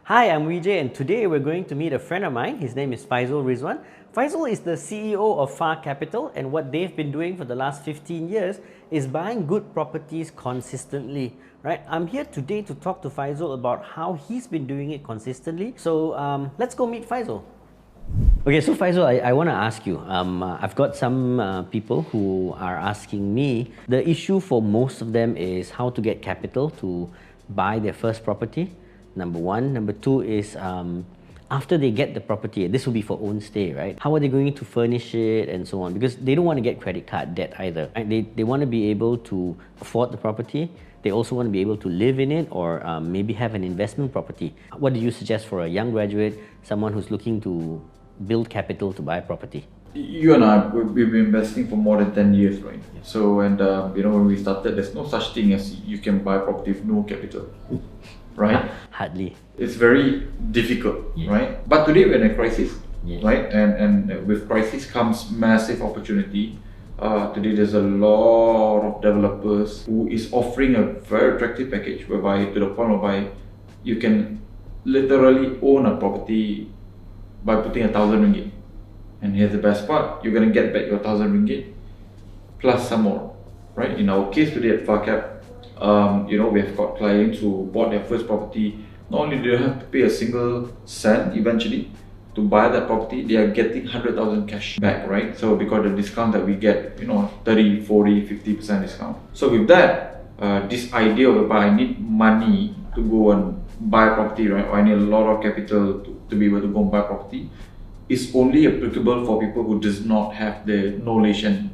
Hi, I'm Vijay and today we're going to meet a friend of mine. His name is Faizul Rizwan. Faizul is the CEO of Far Capital, and what they've been doing for the last 15 years is buying good properties consistently. Right? I'm here today to talk to Faizul about how he's been doing it consistently. So let's go meet Faizul. Okay, so Faizul, I want to ask you. I've got some people who are asking me. The issue for most of them is how to get capital to buy their first property. Number one. Number two is after they get the property, this will be for own stay, right? How are they going to furnish it and so on? Because they don't want to get credit card debt either. Right? They want to be able to afford the property. They also want to be able to live in it or maybe have an investment property. What do you suggest for a young graduate, someone who's looking to build capital to buy property? You and I, we've been investing for more than 10 years, right? So, and when we started, there's no such thing as you can buy property with no capital, right? Hardly. It's very difficult, right? But today we're in a crisis, right? And with crisis comes massive opportunity. Today there's a lot of developers who is offering a very attractive package whereby to the point whereby you can literally own a property by putting 1,000 ringgit. And here's the best part, you're going to get back your 1,000 ringgit plus some more, right? In our case today at FarCap, we have got clients who bought their first property. Not only do they have to pay a single cent eventually to buy that property, they are getting 100,000 cash back, right? So because the discount that we get, 30, 40, 50% discount. So with that, this idea of I need money to go and buy property, right? Or I need a lot of capital to be able to go and buy property is only applicable for people who does not have the knowledge and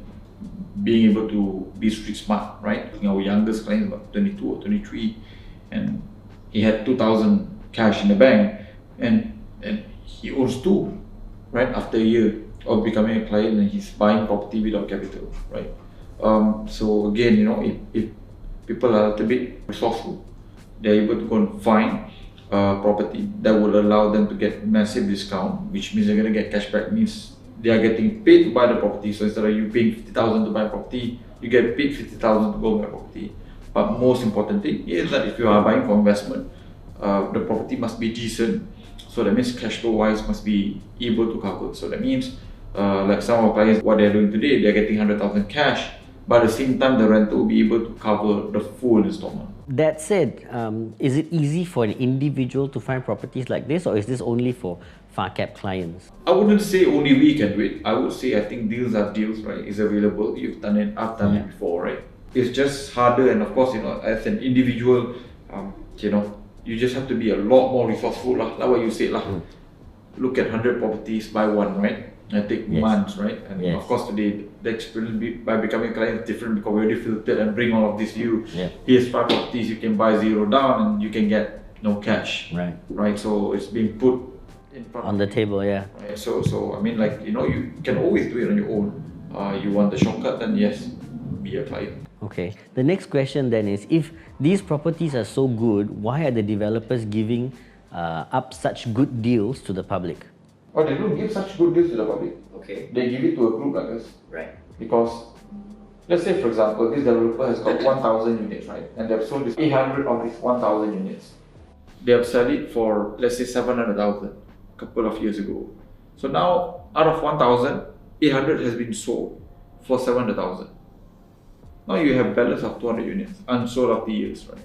being able to be street smart, right? Our youngest client is about 22 or 23 and he had 2,000 cash in the bank and he owns two, right? After a year of becoming a client and he's buying property without capital, right? So again, if people are a little bit resourceful, they're able to go and find property that will allow them to get massive discount, which means they're going to get cashback, means they are getting paid to buy the property. So instead of you paying 50,000 to buy property, you get paid 50,000 to go buy property. But most important thing is that if you are buying for investment, the property must be decent. So that means cash flow wise must be able to cover. So that means like some of our clients, what they're doing today, they're getting 100,000 cash, but at the same time the rental will be able to cover the full installment. That said, is it easy for an individual to find properties like this, or is this only for FarCap clients? I wouldn't say only we can do it. I would say I think deals are deals, right? It's available. You've done it. I've done it before, right? It's just harder, and of course, as an individual, you just have to be a lot more resourceful, like what you said, Look at 100 properties, buy one, right? And take months, right? And of course, today the experience by becoming a client is different because we already filtered and bring all of this view. Here's 5 properties, you can buy 0 down and you can get no cash, right? So it's being put in front on the table, right? So I mean, you can always do it on your own. You want the shortcut, then yes, be a client. Okay. The next question then is, if these properties are so good, why are the developers giving up such good deals to the public? Oh, they don't give such good deals to the public. Okay. They give it to a group like us. Right. Because, let's say for example, this developer has got 1,000 units, right? And they've sold this 800 of these 1,000 units. They have sold it for, let's say, 700,000 a couple of years ago. So now, out of 1,000, 800 has been sold for 700,000. Now you have balance of 200 units, unsold after years, right?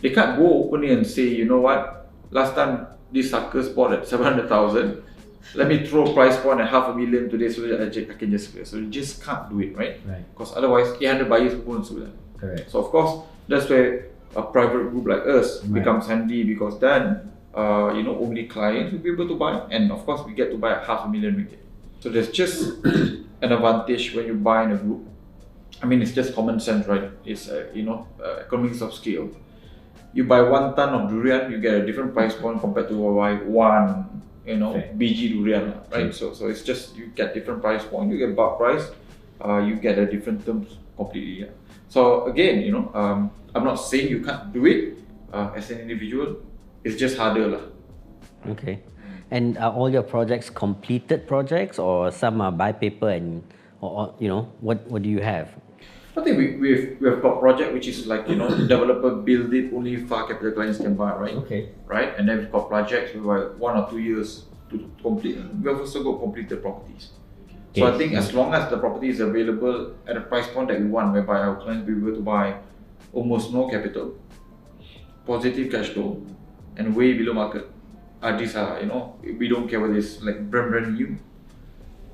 They can't go openly and say, you know what, last time these suckers bought at 700,000, let me throw a price point at 500,000 today so that I can just clear. So you just can't do it, right? Because otherwise 800 buyers won't do that. Correct. So of course, that's where a private group like us becomes handy, because then only clients will be able to buy, and of course we get to buy at 500,000 ringgit. So there's just an advantage when you buy in a group. I mean, it's just common sense, right? It's economics of scale. You buy 1 ton of durian, you get a different price point compared to buy one, biji durian, right? So it's just, you get different price point, you get bulk price, you get a different terms completely. So again, I'm not saying you can't do it as an individual. It's just harder, Okay. And are all your projects completed projects, or some are by paper, and or what do you have? I think we've got project which is like, you know, developer build it, only Far Capital clients can buy, right? Okay. Right? And then we've got projects with like 1 or 2 years to complete. We have also got completed properties. So I think as long as the property is available at a price point that we want, whereby our clients will be able to buy almost no capital, positive cash flow, and way below market. These are, you know, we don't care whether it's like brand new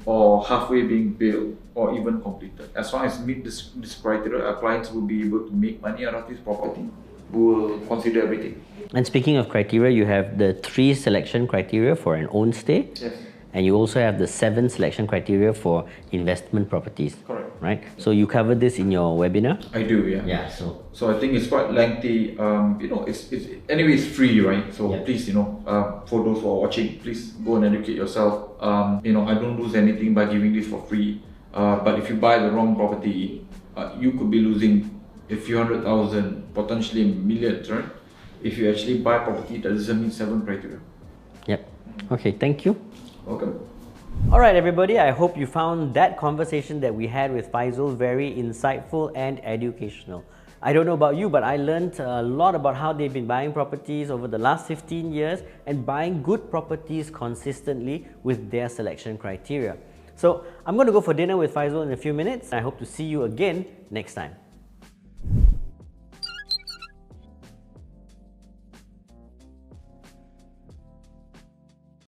or halfway being built or even completed. As long as meet this criteria, our clients will be able to make money out of this property. We will consider everything. And speaking of criteria, you have the 3 selection criteria for an own stay. Yes. And you also have the 7 selection criteria for investment properties. Correct. Right? So you covered this in your webinar? I do, yeah. Yeah, so I think it's quite lengthy. You know, it's anyway, it's free, right? So please, you know, for those who are watching, please go and educate yourself. You know, I don't lose anything by giving this for free. But if you buy the wrong property, you could be losing a few 100,000, potentially millions, right? If you actually buy property that doesn't meet 7 criteria. Yep. Okay, thank you. Welcome. Alright everybody, I hope you found that conversation that we had with Faizul very insightful and educational. I don't know about you, but I learned a lot about how they've been buying properties over the last 15 years and buying good properties consistently with their selection criteria. So I'm going to go for dinner with Faizul in a few minutes. I hope to see you again next time.